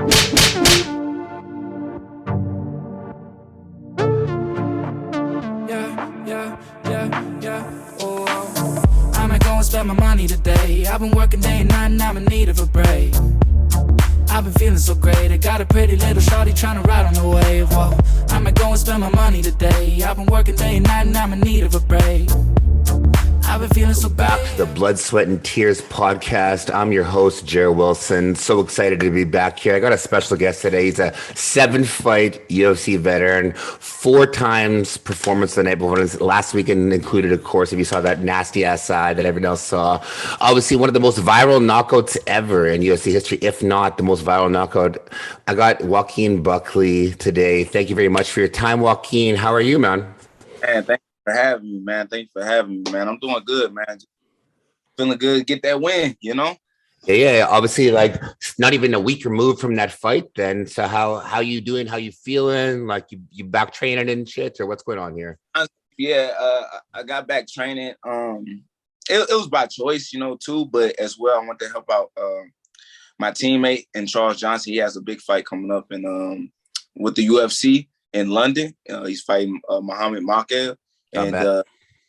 I'm not gonna spend my money today. I've been working day and night and I'm in need of a break. I've been feeling so great. I got a pretty little shawty trying to ride on the wave. Whoa, I'm not gonna spend my money today. I've been working day and night and I'm in need of a break. I've been feeling so back to the Blood, Sweat, and Tears podcast. I'm your host, Jared Wilson. So excited to be back here. I got a special guest today. He's a 7-fight UFC veteran, 4 times performance the night before. Last weekend included, of course, if you saw that nasty ass side that everyone else saw. Obviously, one of the most viral knockouts ever in UFC history, if not the most viral knockout. I got Joaquin Buckley today. Thank you very much for your time, Joaquin. How are you, man? Man, thank you for having me, man. Thank you for having me, man. I'm doing good, man. Feeling good. Get that win, you know? Yeah. Obviously, like not even a week removed from that fight. Then, so how you doing? How you feeling? Like you back training and shit, or what's going on here? Yeah, I got back training. It was by choice, you know, too. But as well, I want to help out my teammate and Charles Johnson. He has a big fight coming up in with the UFC in London. He's fighting Muhammad Makhachev. And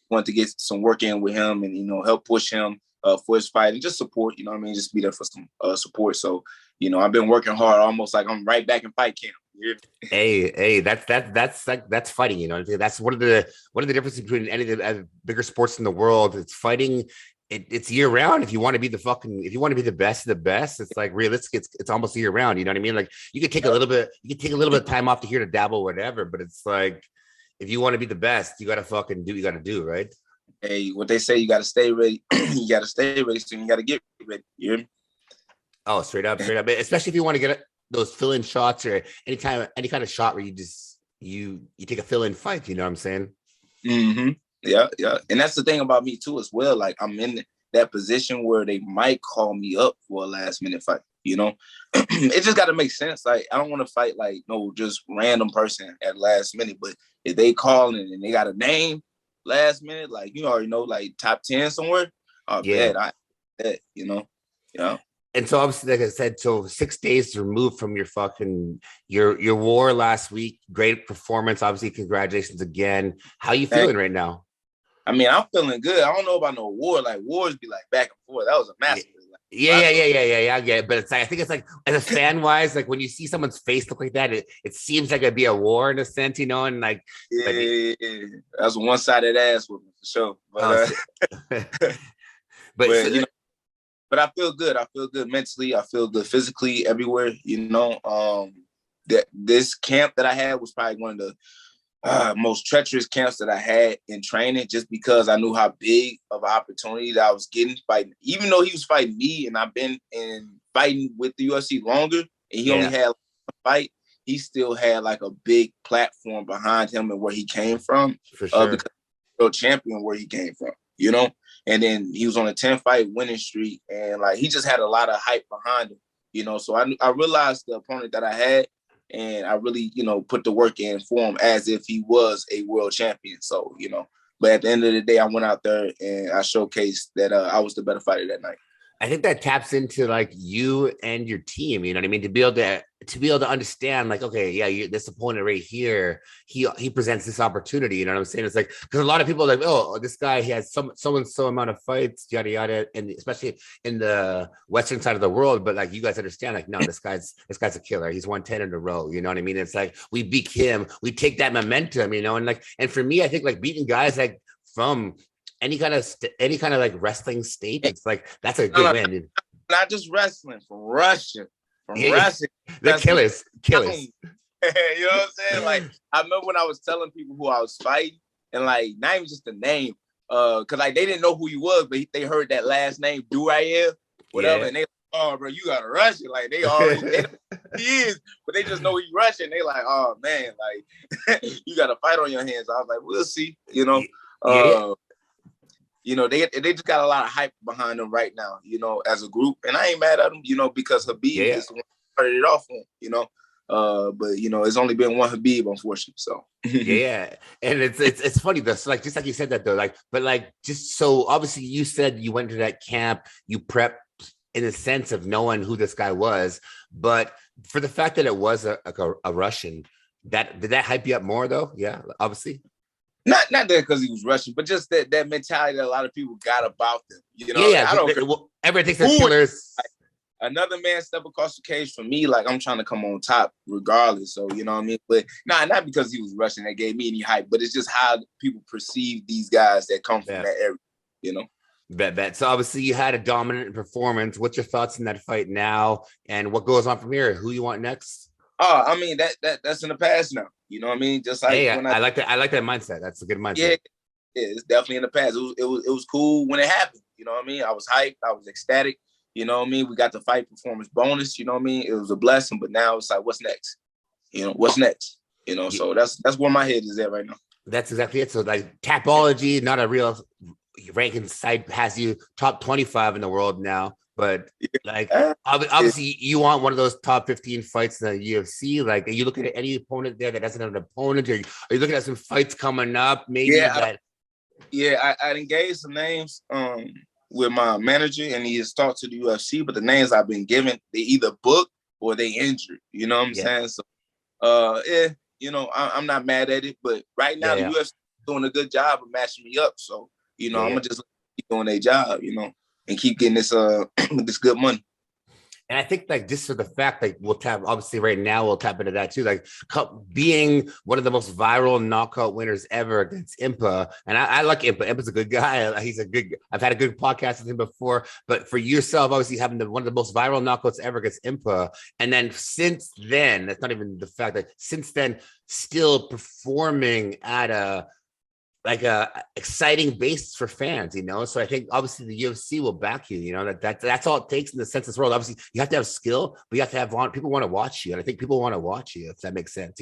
want to get some work in with him and, you know, help push him for his fight and just support, you know what I mean? Just be there for some support. So, you know, I've been working hard, almost like I'm right back in fight camp. Yeah. Hey, that's fighting, you know. That's one of the differences between any of the bigger sports in the world. It's fighting. It's year round. If you want to be if you want to be the best of the best, it's like realistic. It's almost year round. You know what I mean? Like you could take a little bit of time off to here to dabble, whatever. But it's like, if you want to be the best, you got to fucking do what you got to do, right? Hey, what they say, you got to stay ready. You got to stay ready, so you got to get ready. You hear me? Oh, straight up. Especially if you want to get those fill-in shots or any kind of shot where you just you take a fill-in fight. You know what I'm saying? Mm-hmm. Yeah. And that's the thing about me too, as well. Like I'm in that position where they might call me up for a last-minute fight. You know, it just got to make sense. Like, I don't want to fight like just random person at last minute. But if they calling and they got a name last minute, like you already know, like top 10 somewhere, you know. And so obviously, like I said, so 6 days removed from your your war last week. Great performance. Obviously, congratulations again. How are you feeling right now? I mean, I'm feeling good. I don't know about no war. Like wars be like back and forth. That was a massacre. Yeah. But it's like, I think it's like, as a fan wise, like when you see someone's face look like that, it seems like it'd be a war in a sense, you know, and like that's one sided ass with me for sure. But I feel good. I feel good mentally. I feel good physically everywhere. You know, that this camp that I had was probably one of the most treacherous camps that I had in training, just because I knew how big of an opportunity that I was getting fighting. Even though he was fighting me, and I've been fighting with the UFC longer, and he only had a fight, he still had like a big platform behind him and where he came from. For sure. Because he's a champion where he came from, you know. And then he was on a 10-fight winning streak, and like he just had a lot of hype behind him, you know. So I realized the opponent that I had. And I really, you know, put the work in for him as if he was a world champion. So, you know, but at the end of the day, I went out there and I showcased that I was the better fighter that night. I think that taps into like you and your team, you know what I mean? To be able to understand, like, okay, yeah, this opponent right here, he presents this opportunity, you know what I'm saying? It's like, because a lot of people are like, oh, this guy, he has so amount of fights, yada yada, and especially in the Western side of the world. But like, you guys understand, like, no, this guy's a killer. He's won 10 in a row. You know what I mean? It's like we beat him, we take that momentum, you know, and for me, I think like beating guys like from any kind of like wrestling state, it's like that's a good win. Dude. Not just wrestling, from wrestling. They're killers. You know what I'm saying? Like, I remember when I was telling people who I was fighting, and like not even just the name, because like they didn't know who he was, but they heard that last name, Durayev, whatever, and they like, oh bro, you gotta rush it. Like they already they know who he is, but they just know he's Russian. They like, oh man, like you got a fight on your hands. I was like, we'll see, you know. You know, they just got a lot of hype behind them right now, you know, as a group. And I ain't mad at them, you know, because Habib is the one who started it off on, you know. But you know, it's only been one Habib, unfortunately. So and it's funny though. So like, just like you said that though, like, but like, just so obviously you said you went to that camp, you prepped in the sense of knowing who this guy was, but for the fact that it was a Russian, did that hype you up more though? Yeah, obviously. Not that because he was Russian, but just that mentality that a lot of people got about them. Yeah. I don't care. Everyone thinks they're killers. Another man step across the cage for me, like I'm trying to come on top regardless. So, you know what I mean? But not because he was Russian that gave me any hype, but it's just how people perceive these guys that come from that area, Bet. So obviously you had a dominant performance. What's your thoughts in that fight now? And what goes on from here? Who you want next? Oh, I mean, that's in the past now. You know what I mean? Just like I like that. I like that mindset. That's a good mindset. Yeah, it's definitely in the past. It was cool when it happened. You know what I mean? I was hyped. I was ecstatic. You know what I mean? We got the fight performance bonus. You know what I mean? It was a blessing. But now it's like, what's next? What's next? So that's where my head is at right now. That's exactly it. So like Tapology, not a real ranking site, has you top 25 in the world now. But like obviously you want one of those top 15 fights in the UFC. Like, are you looking at any opponent there that doesn't have an opponent? Or are you looking at some fights coming up? Maybe I engaged some names with my manager, and he has talked to the UFC, but the names I've been given, they either booked or they injured. You know what I'm saying? So I'm not mad at it, but right now the UFC is doing a good job of matching me up. So, I'm gonna just keep doing their job, and keep getting this this good money. And I think like just for the fact like we'll tap into that too. Like being one of the most viral knockout winners ever against Impa. And I like Impa. Impa's a good guy. I've had a good podcast with him before, but for yourself, obviously having one of the most viral knockouts ever against Impa. And then since then, that's not even the fact that since then still performing at a exciting basis for fans, So I think obviously the UFC will back you, that's all it takes in the census world. Obviously you have to have skill, but you have to have people want to watch you. And I think people want to watch you, if that makes sense,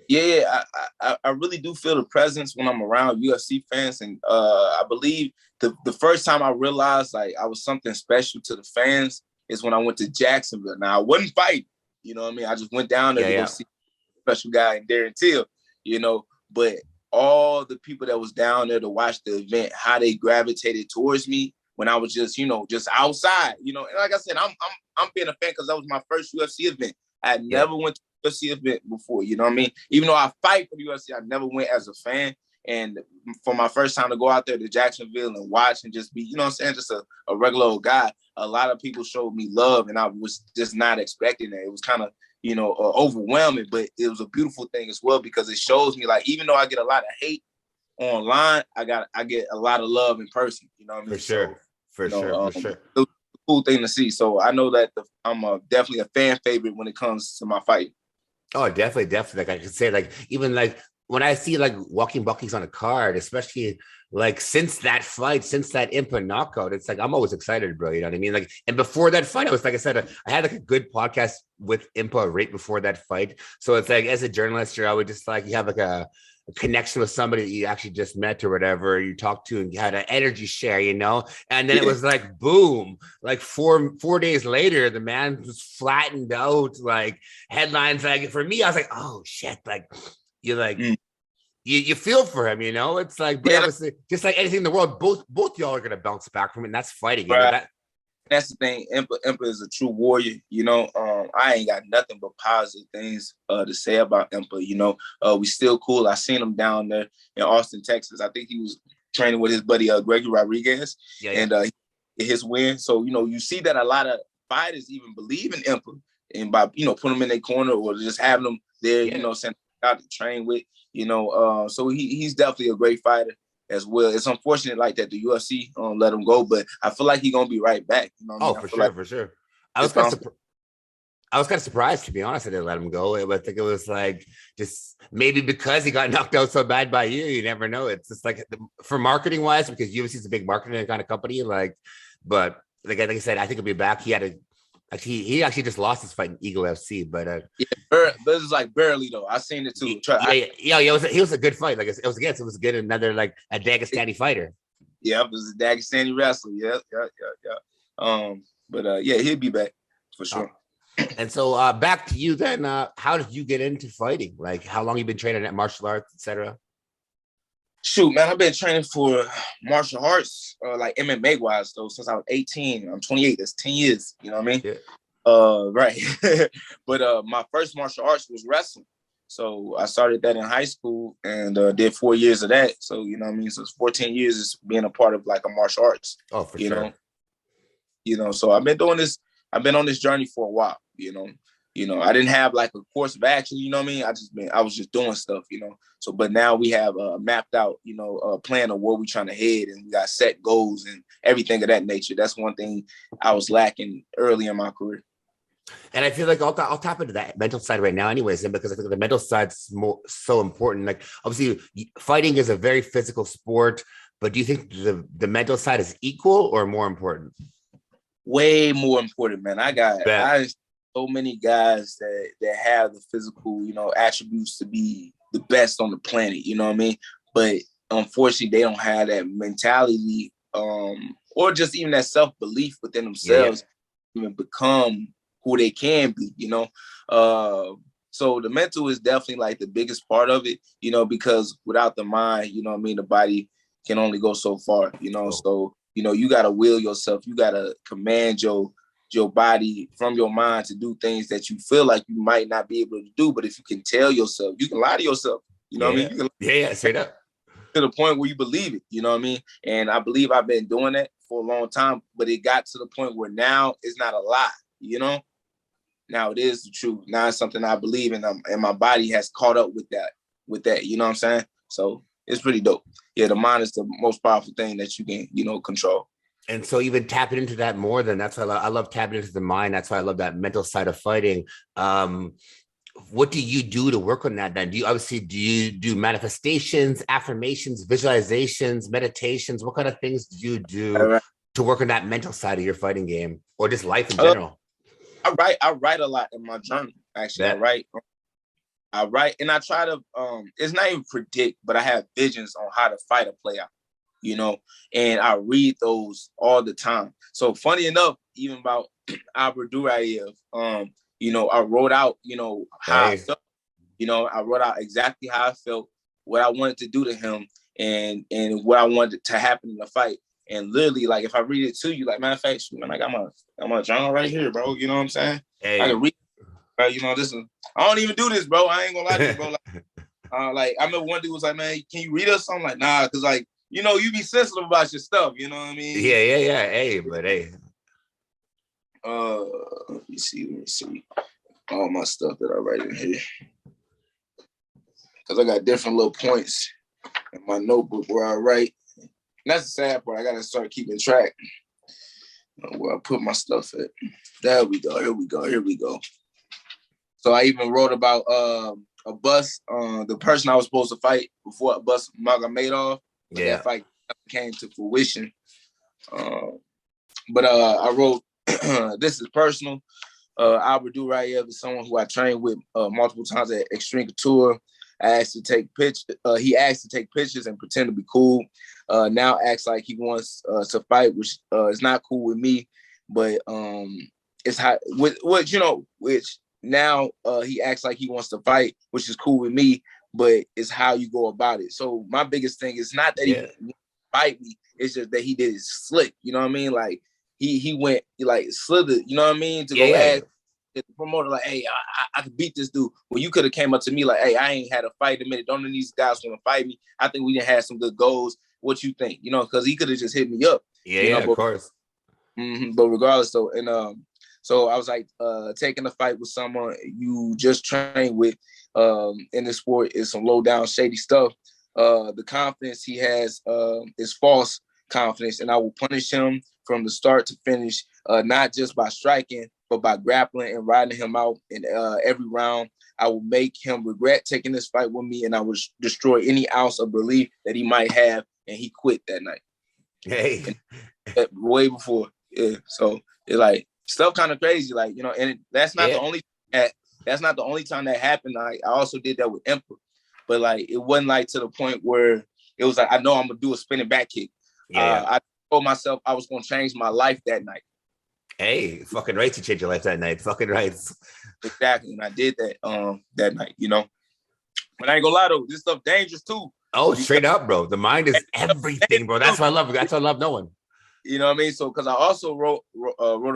Yeah. I really do feel the presence when I'm around UFC fans. And I believe the first time I realized like I was something special to the fans is when I went to Jacksonville. Now I wasn't fighting, you know what I mean? I just went down there to go see a special guy in Darren Till, but all the people that was down there to watch the event, how they gravitated towards me when I was just outside, and like I said, I'm being a fan because that was my first UFC event. I had never went to a UFC event before, you know what I mean? Even though I fight for the UFC, I never went as a fan. And for my first time to go out there to Jacksonville and watch and just be, just a regular old guy, a lot of people showed me love, and I was just not expecting that. It was kind of overwhelming, but it was a beautiful thing as well because it shows me like even though I get a lot of hate online, I get a lot of love in person. You know what I mean? For sure. It was a cool thing to see. So I know that I'm definitely a fan favorite when it comes to my fight. Oh, definitely. Like I could say, like even like when I see like Joaquin Buckley's on a card, especially like since that Impa knockout, it's like I'm always excited, bro. You know what I mean? Like, and before that fight, I was like I said, I had like a good podcast with Impa right before that fight. So it's like as a journalist, I would just like you have like a connection with somebody that you actually just met or whatever you talked to and you had an energy share, and then it was like boom, like four days later the man was flattened out, like headlines. Like for me, I was like, oh shit, like you're like you feel for him, it's like, but obviously just like anything in the world, both y'all are gonna bounce back from it, and that's fighting. Right. That's the thing. Impa is a true warrior. I ain't got nothing but positive things to say about Impa. We still cool. I seen him down there in Austin, Texas. I think he was training with his buddy Gregory Rodriguez, and his win. So you see that a lot of fighters even believe in Impa, and by putting him in their corner or just having them there, send out to train with. So he's definitely a great fighter as well. It's unfortunate like that the UFC let him go, but I feel like he's gonna be right back. For sure. I was kind of surprised, to be honest. I didn't let him go. I think it was like just maybe because he got knocked out so bad by you. You never know. It's just like for marketing wise, because UFC is a big marketing kind of company. But like I said, I think he'll be back. He actually just lost his fight in Eagle FC, but this is like barely though. I seen it too. He was a good fight. Like it was good. Another like a Dagestani fighter. Yeah, it was a Dagestani wrestler. Yeah. But he'll be back for sure. And so back to you then. How did you get into fighting? Like how long you been training at martial arts, etc.? Shoot, man, I've been training for martial arts, like MMA wise though, since I was 18. I'm 28. That's 10 years. You know what I mean? Yeah. Right. But my first martial arts was wrestling. So I started that in high school and did 4 years of that. So, you know what I mean? So it's 14 years is being a part of like a martial arts. Oh, for you sure. know, so I've been doing this, I've been on this journey for a while, you know. I didn't have like a course of action, you know what I mean? I was just doing stuff, you know. So, but now we have mapped out, a plan of where we're trying to head, and we got set goals and everything of that nature. That's one thing I was lacking early in my career. And I feel like I'll tap into that mental side right now anyways, and because I think the mental side's so important. Like obviously fighting is a very physical sport, but do you think the mental side is equal or more important? Way more important, man. I so many guys that have the physical, attributes to be the best on the planet, you know what I mean? But unfortunately, they don't have that mentality, or just even that self-belief within themselves, even become who they can be, So the mental is definitely like the biggest part of it, because without the mind, you know what I mean, the body can only go so far, So, you got to will yourself. You got to command your body from your mind to do things that you feel like you might not be able to do. But if you can tell yourself, you can lie to yourself, what I mean? Straight up. To the point where you believe it, you know what I mean? And I believe I've been doing that for a long time, but it got to the point where now it's not a lie, Now it is the truth. Now it's something I believe in, and my body has caught up with that, you know what I'm saying? So it's pretty dope. Yeah, the mind is the most powerful thing that you can, control. And so even tapping into that more, then that's why I love tapping into the mind. That's why I love that mental side of fighting. What do you do to work on that then? Do you do manifestations, affirmations, visualizations, meditations? What kind of things do you do to work on that mental side of your fighting game, or just life in general? I write a lot in my journal. Actually, I write, and I try to. It's not even predict, but I have visions on how to fight a play out. And I read those all the time. So funny enough, even about Albert Durayev, I wrote out, how I felt. I wrote out exactly how I felt, what I wanted to do to him, and what I wanted to happen in the fight. And literally, like, if I read it to you, like, matter of fact, man, I got my journal right here, bro. You know what I'm saying? Hey. I can read, bro. This is, I don't even do this, bro. I ain't gonna lie to you, bro. Like, I remember one dude was like, man, can you read us? I'm like, nah, because, like, you be sensitive about your stuff. You know what I mean? Yeah. Hey, but hey. Let me see. All my stuff that I write in here. Because I got different little points in my notebook where I write. And that's the sad part. I got to start keeping track where I put my stuff at. There we go. Here we go. So I even wrote about a bus, the person I was supposed to fight before a bus Magomedov. That fight came to fruition. But I wrote, this is personal. Albert Durayev is someone who I trained with multiple times at Extreme Couture. I asked to take pictures. He asked to take pictures and pretend to be cool. Now acts like he wants to fight, which is not cool with me. But it's how which now he acts like he wants to fight, which is cool with me. But it's how you go about it. So my biggest thing is not that he fight me. It's just that he did it slick. You know what I mean? Like he went like slithered. You know what I mean? To go ask the promoter like, hey, I could beat this dude. Well, you could have came up to me like, hey, I ain't had a fight in a minute. Don't of these guys want to fight me. I think we didn't have some good goals. What you think? Because he could have just hit me up. Of course. But regardless, though, and so I was like, taking a fight with someone you just trained with in this sport is some low down shady stuff. The confidence he has is false confidence, and I will punish him from the start to finish, not just by striking, but by grappling and riding him out in every round. I will make him regret taking this fight with me, and I will destroy any ounce of belief that he might have. And he quit that night. Hey, way before. Yeah. So it's like stuff kind of crazy, like, and that's not the only time that happened. I also did that with Emperor, but like it wasn't like to the point where it was like I know I'm gonna do a spinning back kick. I told myself I was gonna change my life that night. Hey, fucking right to change your life that night. Fucking right. Exactly, and I did that that night. But I ain't gonna lie though, this stuff dangerous too. Oh, straight up, bro. The mind is everything, bro. That's what I love. That's what I love knowing. You know what I mean? So, because I also wrote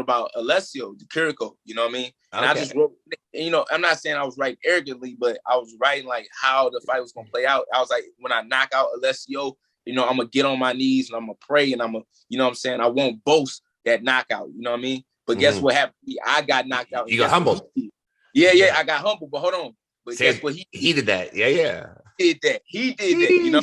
about Alessio Di Chirico, you know what I mean? And I just wrote, you know, I'm not saying I was writing arrogantly, but I was writing like how the fight was going to play out. I was like, when I knock out Alessio, you know, I'm going to get on my knees and I'm going to pray and I'm going to, you know what I'm saying? I won't boast that knockout, you know what I mean? But guess what happened? I got knocked out. You got humbled. Yeah, I got humbled, but hold on. But guess what? He did that. Yeah. He did that, you know?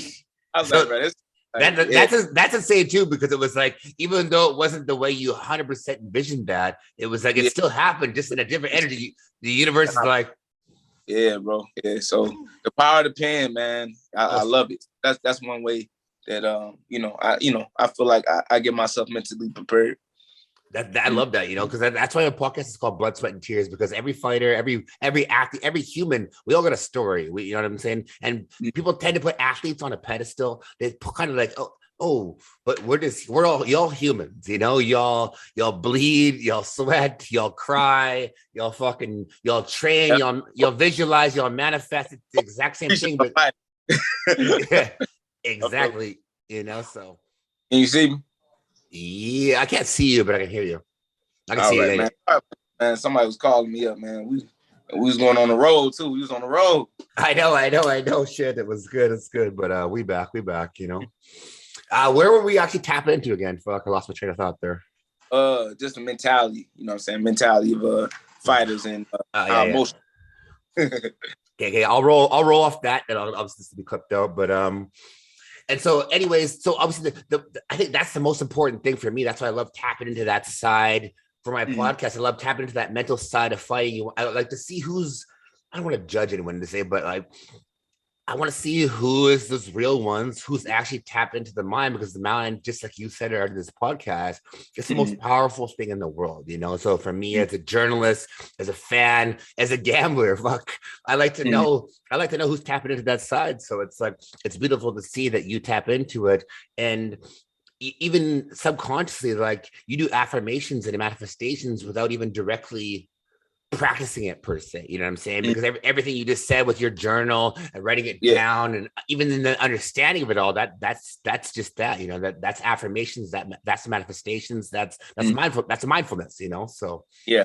I was like, bro, this. That's insane too, because it was like, even though it wasn't the way you 100% envisioned that, it was like it still happened, just in a different energy. The universe is like, yeah, bro. Yeah. So the power of the pen, man, I love it. That's one way that I feel like I get myself mentally prepared. I love that, you know, because that's why the podcast is called Blood, Sweat, and Tears, because every fighter, every athlete, every human, we all got a story. You know what I'm saying? And people tend to put athletes on a pedestal. They kind of like, but y'all humans, you know, y'all bleed, y'all sweat, y'all cry, y'all train, y'all visualize, y'all manifest. It's the exact same thing, but yeah, exactly, you know. So can you see me? Yeah, I can't see you, but I can hear you. I can see you, man. Man, somebody was calling me up, man. We was going on the road too. We was on the road. I know. Shit, it was good. It's good, but we back. You know. Where were we actually tapping into again? Fuck, I lost my train of thought there. Just the mentality. You know what I'm saying? Mentality of fighters and emotion. Okay. I'll roll off that, and I'll obviously be clipped out, but And so, anyways, so obviously, I think that's the most important thing for me. That's why I love tapping into that side for my podcast. I love tapping into that mental side of fighting. I like to see I don't want to judge anyone to say, but like, I want to see who is those real ones, who's actually tapped into the mind, because the mind, just like you said earlier in this podcast, it's the most powerful thing in the world, you know? So for me, as a journalist, as a fan, as a gambler, I like to know who's tapping into that side. So it's like, it's beautiful to see that you tap into it. And even subconsciously, like, you do affirmations and manifestations without even directly practicing it per se, you know what I'm saying? Because everything you just said with your journal and writing it down, and even in the understanding of it all, that's just that, you know, that's affirmations, that's manifestations, that's mindful, that's mindfulness, you know? So yeah.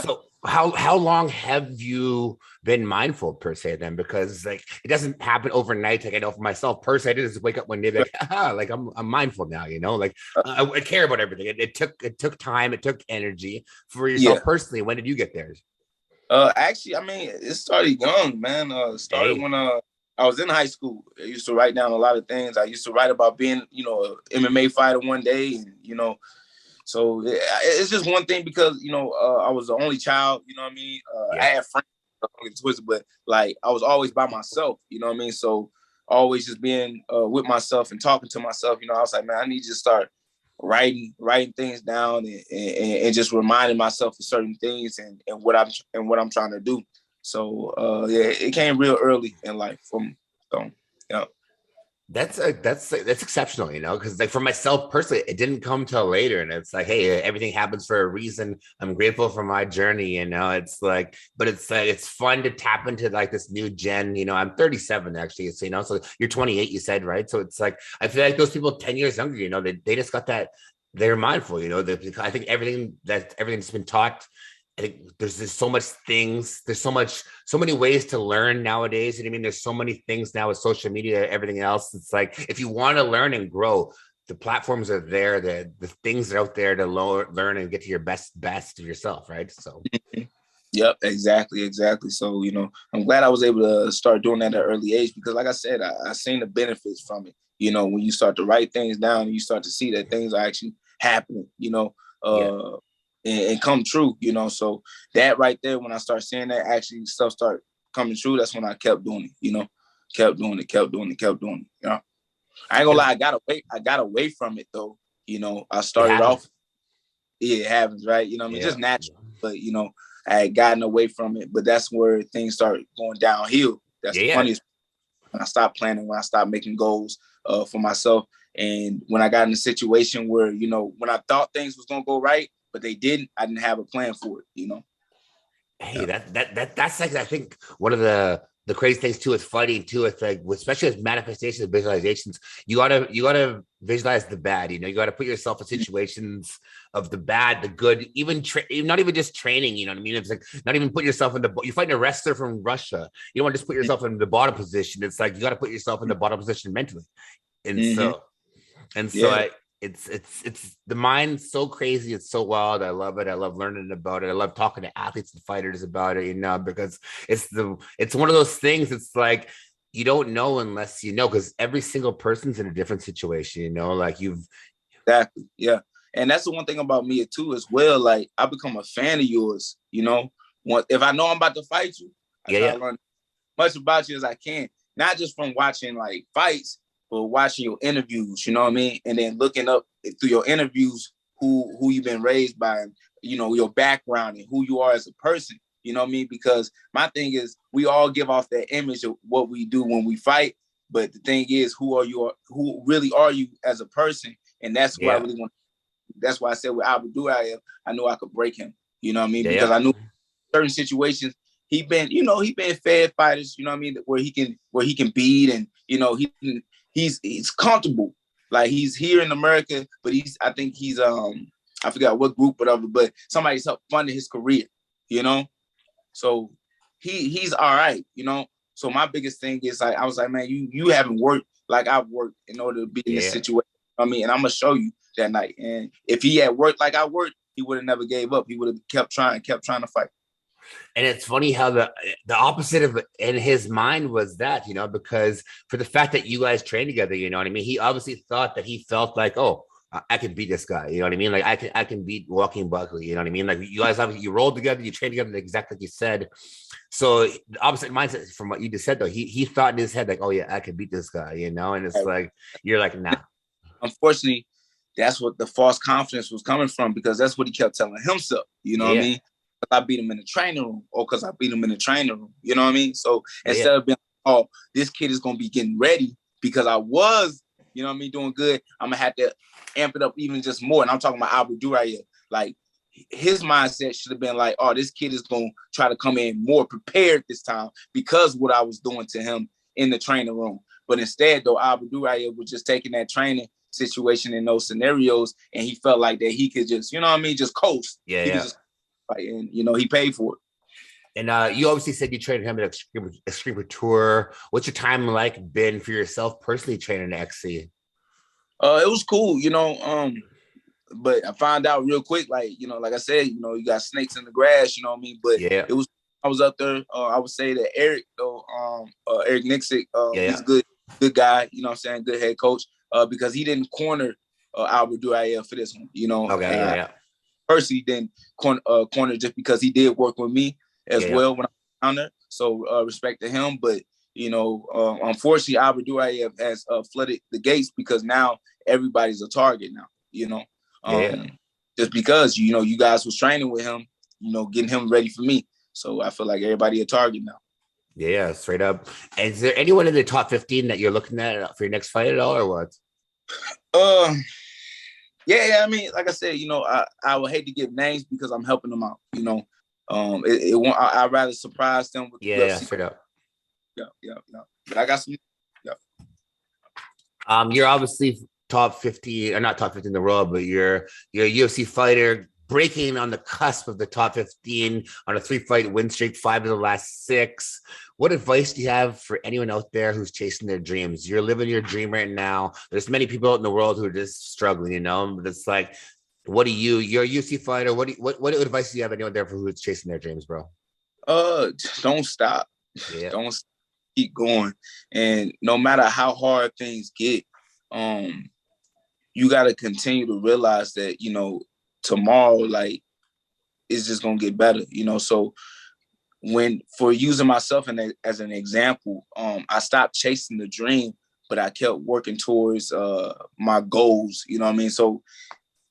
So how long have you been mindful per se then? Because like, it doesn't happen overnight. Like, I know for myself personally, I didn't just wake up one day like I'm mindful now, you know, like I care about everything. It took time, it took energy for yourself personally. When did you get there? Actually, I mean, it started young, man. Started when I was in high school. I used to write down a lot of things. I used to write about being, you know, an MMA fighter one day, and you know. So it's just one thing, because, you know, I was the only child, you know what I mean? I had friends, twisted, but like, I was always by myself, you know what I mean? So always just being with myself and talking to myself, you know, I was like, man, I need to start writing things down and just reminding myself of certain things and what I'm trying to do. So it came real early in life yeah. That's exceptional, you know, because like for myself personally, it didn't come till later, and it's like, hey, everything happens for a reason. I'm grateful for my journey, you know. It's like, but it's like, it's fun to tap into like this new gen, you know. I'm 37 actually, so, you know, so you're 28, you said, right? So it's like, I feel like those people 10 years younger, you know, they just got that, they're mindful, you know. I think everything that's been taught, I think there's just so much things. There's so many ways to learn nowadays. And I mean, there's so many things now with social media, everything else. It's like, if you want to learn and grow, the platforms are there. The things are out there to learn and get to your best of yourself, right? So. Yep, exactly. So, you know, I'm glad I was able to start doing that at an early age, because like I said, I seen the benefits from it. You know, when you start to write things down and you start to see that things are actually happening, you know, and come true, you know. So that right there, when I start seeing that actually stuff start coming true, that's when I kept doing it, you know, kept doing it. You know, I ain't gonna lie, I got away from it though. You know, I started off, it happens, right? You know what I mean? Just natural, but you know, I had gotten away from it, but that's where things start going downhill. That's the funniest. When I stopped planning, when I stopped making goals for myself, and when I got in a situation where, you know, when I thought things was gonna go right, but they didn't, I didn't have a plan for it, you know. Hey, that's like, I think one of the the crazy things too with fighting too, it's like, especially with manifestations and visualizations, you gotta visualize the bad. You gotta put yourself in situations of the bad, the good, even not even just training. You know what I mean? It's like not even put yourself in you're fighting a wrestler from Russia. You don't want to just put yourself in the bottom position. It's like you got to put yourself in the bottom position mentally, and so I. It's the mind's so crazy. It's so wild. I love it. I love learning about it. I love talking to athletes and fighters about it, because it's one of those things. It's like you don't know unless you know, because every single person's in a different situation, like exactly. Yeah. And that's the one thing about me too, as well. Like I become a fan of yours, if I know I'm about to fight you, I try to learn as much about you as I can, not just from watching like fights, but watching your interviews, you know what I mean? And then looking up through your interviews, who you've been raised by, and, your background and who you are as a person, you know what I mean? Because my thing is we all give off that image of what we do when we fight. But the thing is, who really are you as a person? And that's what I really want. That's why I said with Abdul, I knew I could break him, you know what I mean? Because I knew certain situations, he been fed fighters, you know what I mean, where he can beat, and he's comfortable. Like he's here in America, but I think he's I forgot what group, whatever, but somebody's helped funding his career, So he's all right, So my biggest thing is like I was like, man, you haven't worked like I've worked in order to be in this situation. I mean, and I'm gonna show you that night. And if he had worked like I worked, he would have never gave up. He would have kept trying to fight. And it's funny how the opposite of in his mind was that, because for the fact that you guys trained together, you know what I mean? He obviously thought that he felt like, oh, I can beat this guy. You know what I mean? Like I can beat Joaquin Buckley. You know what I mean? Like you guys you rolled together, you trained together, exactly like you said. So the opposite mindset from what you just said, though, he thought in his head like, oh yeah, I can beat this guy. And it's like you're like, nah. Unfortunately, that's what the false confidence was coming from, because that's what he kept telling himself. You know what I mean? Because I beat him in the training room, or because I beat him in the training room. You know what I mean? So instead of being, oh, this kid is gonna be getting ready because I was, you know what I mean, doing good, I'm gonna have to amp it up even just more. And I'm talking about Albert Duraya. Like his mindset should have been like, oh, this kid is gonna try to come in more prepared this time because what I was doing to him in the training room. But instead, though, Albert Duraya was just taking that training situation in those scenarios, and he felt like that he could just, just coast. He could just fight, and he paid for it. And you obviously said you trained him at Extreme Tour. What's your time like been for yourself personally training at XC? It was cool, but I found out real quick, like I said, you got snakes in the grass, you know what I mean? But it was, I was up there. I would say that Eric, though, Eric Nixick, he's a good guy, you know what I'm saying, good head coach. Because he didn't corner Albert Duraya for this one, Okay, Percy didn't corner just because he did work with me as well when I was down there. So respect to him. But, unfortunately, Albert Duraya has flooded the gates because now everybody's a target now, just because, you guys was training with him, getting him ready for me. So I feel like everybody a target now. Yeah, straight up. And is there anyone in the top 15 that you're looking at for your next fight at all, or what? Yeah. I mean, like I said, I would hate to give names because I'm helping them out. I'd rather surprise them with UFC. Straight up. Yeah. But I got some. Yeah. You're obviously top 50, or not top 50 in the world, but you're a UFC fighter, breaking on the cusp of the top 15 on a 3-fight win streak, 5 of the last 6. What advice do you have for anyone out there who's chasing their dreams? You're living your dream right now. There's many people out in the world who are just struggling, but it's like, you're a UFC fighter. What advice do you have anyone there for who's chasing their dreams, bro? Don't stop. Don't keep going. And no matter how hard things get, you got to continue to realize that, tomorrow, like, it's just gonna get better, So for using myself as an example, I stopped chasing the dream, but I kept working towards my goals, you know what I mean? So,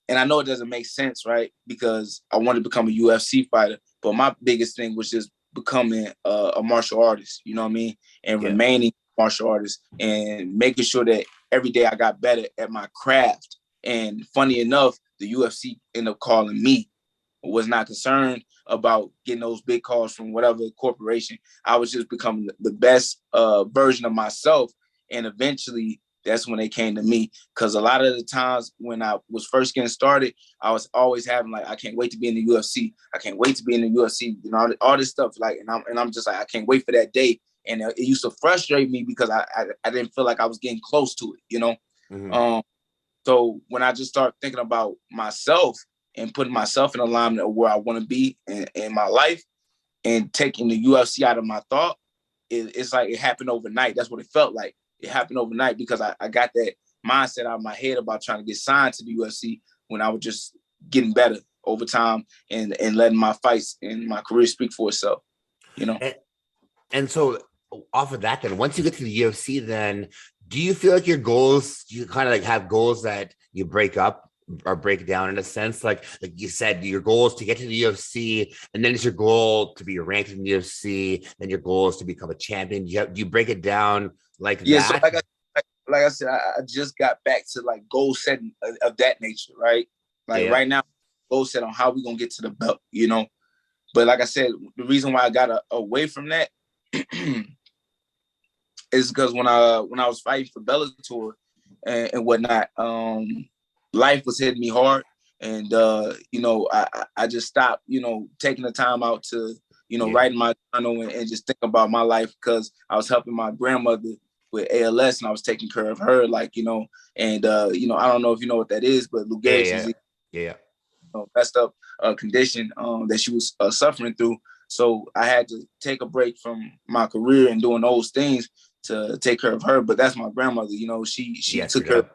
and I know it doesn't make sense, right? Because I wanted to become a UFC fighter, but my biggest thing was just becoming a martial artist, you know what I mean? And remaining a martial artist and making sure that every day I got better at my craft. And funny enough, the UFC ended up calling me was not concerned about getting those big calls from whatever corporation. I was just becoming the best version of myself. And eventually that's when they came to me. Because a lot of the times when I was first getting started, I was always having like, I can't wait to be in the UFC. I can't wait to be in the UFC. You know, all this stuff. Like, and I'm just like, I can't wait for that day. And it used to frustrate me because I didn't feel like I was getting close to it, you know? Mm-hmm. So when I just start thinking about myself and putting myself in alignment of where I want to be in my life and taking the UFC out of my thought, it's like it happened overnight. That's what it felt like. It happened overnight because I got that mindset out of my head about trying to get signed to the UFC when I was just getting better over time and letting my fights and my career speak for itself, you know? And so off of that, then once you get to the UFC, then do you feel like your goals, you kind of like have goals that you break up or break down in a sense? Like you said, your goal is to get to the UFC, and then it's your goal to be ranked in the UFC, then your goal is to become a champion. Do you break it down like that? So like I said, I just got back to like goal setting of that nature, right? Like right now, goal set on how we're going to get to the belt, you know? But like I said, the reason why I got away from that is because when I was fighting for Bellator and whatnot, life was hitting me hard, and you know, I just stopped, you know, taking the time out to, you know, writing my journal and just think about my life, because I was helping my grandmother with ALS and I was taking care of her, like, you know, and you know, I don't know if you know what that is, but Lou Gehrig's disease, you know, messed up condition that she was suffering through. So I had to take a break from my career and doing those things to take care of her. But that's my grandmother, you know, she took care of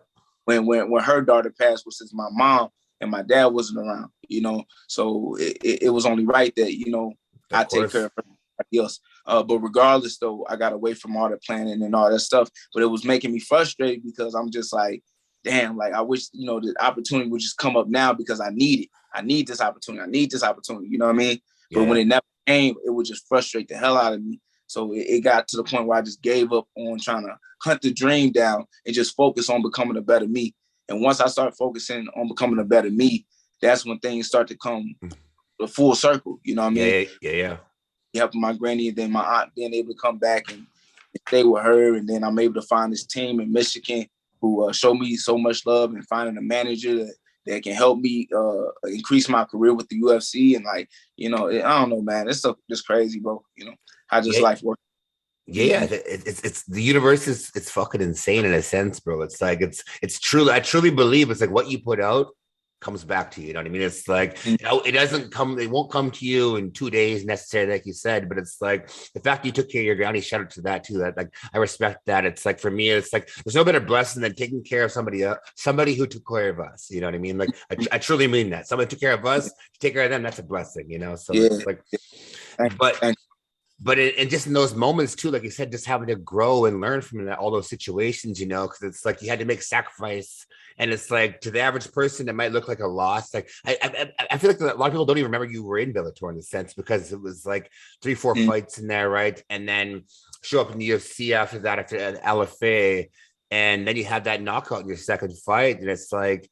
when her daughter passed, which is my mom, and my dad wasn't around, you know. So it was only right that, you know, I take care of everybody else. But regardless, though, I got away from all the planning and all that stuff. But it was making me frustrated because I'm just like, damn, like I wish, you know, the opportunity would just come up now because I need it. I need this opportunity. I need this opportunity. You know what I mean? But when it never came, it would just frustrate the hell out of me. So it got to the point where I just gave up on trying to hunt the dream down and just focus on becoming a better me. And once I start focusing on becoming a better me, that's when things start to come a full circle. You know what I mean? Yeah. Helping my granny and then my aunt being able to come back and stay with her. And then I'm able to find this team in Michigan who showed me so much love, and finding a manager that can help me increase my career with the UFC. And like, you know, I don't know, man, it's just crazy, bro. You know, how just life works. Yeah, it's the universe it's fucking insane in a sense, bro. It's like it's truly, I truly believe it's like what you put out comes back to you. You know what I mean? It's like, you know, it won't come to you in 2 days necessarily, like you said, but it's like the fact that you took care of your granny, shout out to that too. That, like, I respect that. It's like, for me, it's like there's no better blessing than taking care of somebody else, somebody who took care of us. You know what I mean? Like I truly mean that. Somebody took care of us, take care of them, that's a blessing, you know? So it's like, but just in those moments too, like you said, just having to grow and learn from all those situations, you know, because it's like you had to make sacrifice, and it's like to the average person, it might look like a loss. Like I feel like a lot of people don't even remember you were in Bellator in a sense, because it was like 3-4 fights in there, right? And then show up in the UFC after that, after an LFA, and then you had that knockout in your second fight, and it's like,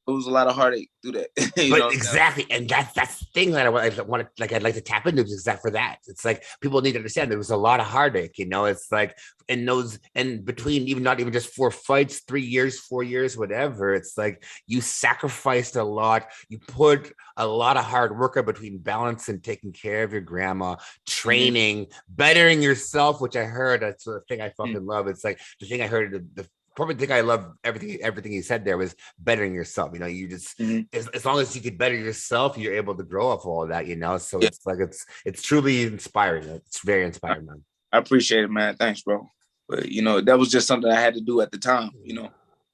it was a lot of heartache through that. But exactly, and that's the thing that I want to, like, I'd like to tap into, is exactly for that. It's like people need to understand there was a lot of heartache, you know. It's like and between even not even just 4 fights, 3 years, 4 years, whatever. It's like you sacrificed a lot. You put a lot of hard work in between balance and taking care of your grandma, training, bettering yourself, which I heard. That's the thing I fucking love. It's like the thing I heard, the probably think I love everything you said there was bettering yourself. You know, you just as long as you could better yourself, you're able to grow off all of that, you know. So it's like it's truly inspiring. It's very inspiring, man. I appreciate it, man. Thanks, bro. But you know, that was just something I had to do at the time, you know.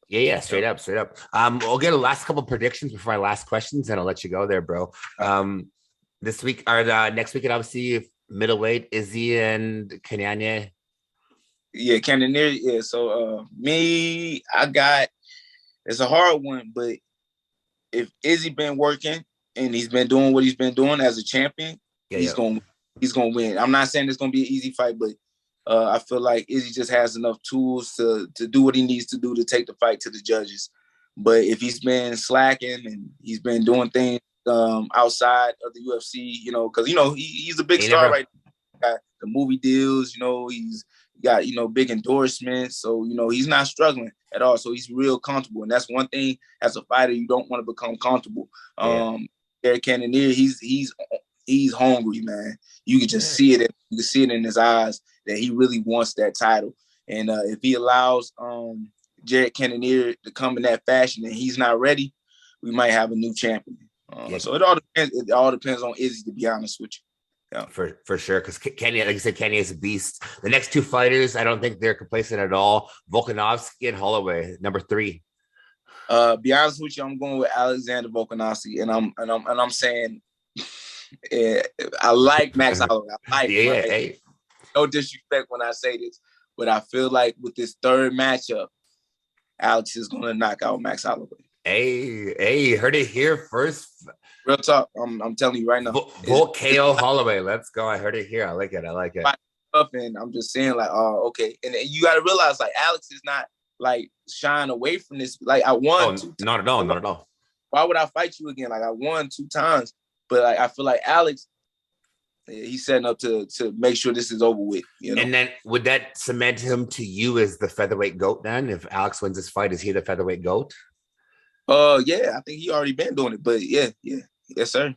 Yeah, straight up. I'll get a last couple predictions before my last questions, and I'll let you go there, bro. This week or next week, obviously middleweight, Izzy and Kenyanya. Yeah, Cannonier. Yeah, so me, it's a hard one, but if Izzy been working and he's been doing what he's been doing as a champion, he's gonna win. I'm not saying it's gonna be an easy fight, but I feel like Izzy just has enough tools to do what he needs to do to take the fight to the judges. But if he's been slacking and he's been doing things outside of the UFC, you know, because, you know, he's a big star right now. Got the movie deals, you know, he's got, you know, big endorsements. So, you know, he's not struggling at all. So he's real comfortable. And that's one thing as a fighter, you don't want to become comfortable. Eric Cannonier, he's hungry, man. You can just see it. You can see it in his eyes that he really wants that title. And if he allows Jared Cannonier to come in that fashion and he's not ready, we might have a new champion. So it all depends. It all depends on Izzy, to be honest with you. Yeah, for sure. Because Kenny, like I said, Kenny is a beast. The next two fighters, I don't think they're complacent at all. Volkanovski and Holloway, number 3. Be honest with you, I'm going with Alexander Volkanovski, and I'm saying, I like Max Holloway. I like no disrespect when I say this, but I feel like with this third matchup, Alex is going to knock out Max Holloway. Hey, heard it here first. Real talk. I'm telling you right now. KO Holloway. Let's go. I heard it here. I like it. And I'm just saying, like, oh, okay. And you got to realize, like, Alex is not like shying away from this. Like, I won 2 times. Not at all. Why would I fight you again? Like, I won 2 times, but like, I feel like Alex, he's setting up to make sure this is over with. You know? And then would that cement him to you as the featherweight GOAT? Then, if Alex wins this fight, is he the featherweight GOAT? Yeah, I think he already been doing it, but yeah, yes, sir.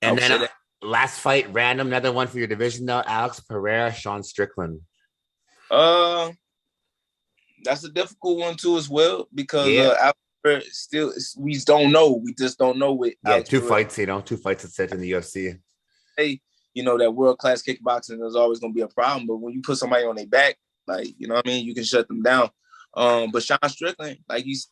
And then last fight, random, another one for your division though. Alex Pereira, Sean Strickland. That's a difficult one too as well because Alex Pereira still we don't know. We just don't know what. Alex Pereira. Fights, you know, 2 fights that's set in the UFC. Hey, you know that world class kickboxing is always going to be a problem, but when you put somebody on their back, like you know what I mean, you can shut them down. But Sean Strickland, like he's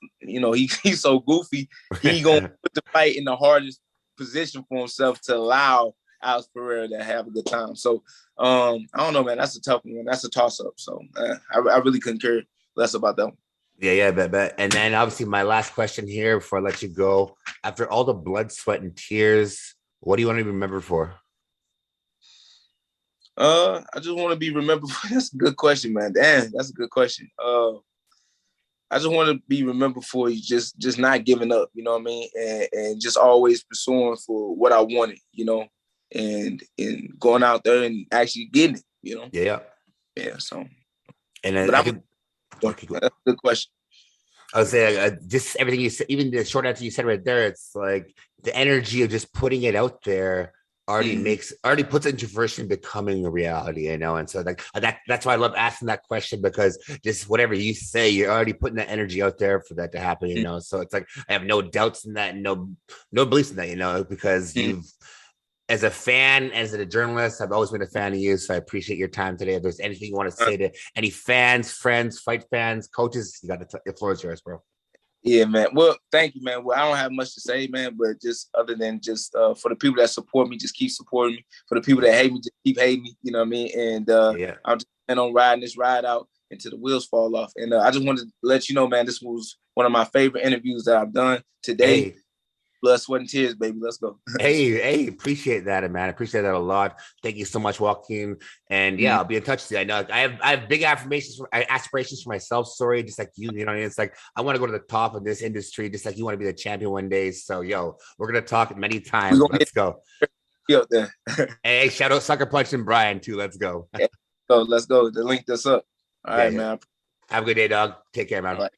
so goofy. He gonna put the fight in the hardest position for himself to allow Alex Pereira to have a good time. So I don't know, man. That's a tough one. That's a toss up. So I really couldn't care less about that one. Yeah, bet. And then obviously my last question here before I let you go. After all the blood, sweat, and tears, what do you want to be remembered for? I just want to be remembered for. That's a good question, man. Damn, that's a good question. I just want to be remembered for you just not giving up, you know what I mean? And just always pursuing for what I wanted, you know, and going out there and actually getting it, you know? Yeah. So. And then that's a good question. I would say just everything you said, even the short answer you said right there, it's like the energy of just putting it out there already puts it into fruition, becoming a reality, you know. And so like that's why I love asking that question, because just whatever you say, you're already putting that energy out there for that to happen, you know. So it's like I have no doubts in that, no beliefs in that, you know, because you've, as a fan, as a journalist, I've always been a fan of you. So I appreciate your time today. If there's anything you want to say to any fans, friends, fight fans, coaches, you got the floor is yours, bro. Yeah, man. Well, thank you, man. Well, I don't have much to say, man, but just other than just for the people that support me, just keep supporting me. For the people that hate me, just keep hating me. You know what I mean? And I'm just planning on riding this ride out until the wheels fall off. And I just wanted to let you know, man, this was one of my favorite interviews that I've done today. Hey. Blood, sweat, and tears, baby. Let's go. Hey, appreciate that, man. I appreciate that a lot. Thank you so much, Joaquin. And yeah, I'll be in touch with you. I know I have big aspirations for myself. Sorry, just like you know, it's like I want to go to the top of this industry, just like you want to be the champion one day. So, we're gonna talk many times. Let's go. Hey, shout out Sucker Punch and Brian too. Let's go. Let's go. The link this up. All right, man. Have a good day, dog. Take care, man.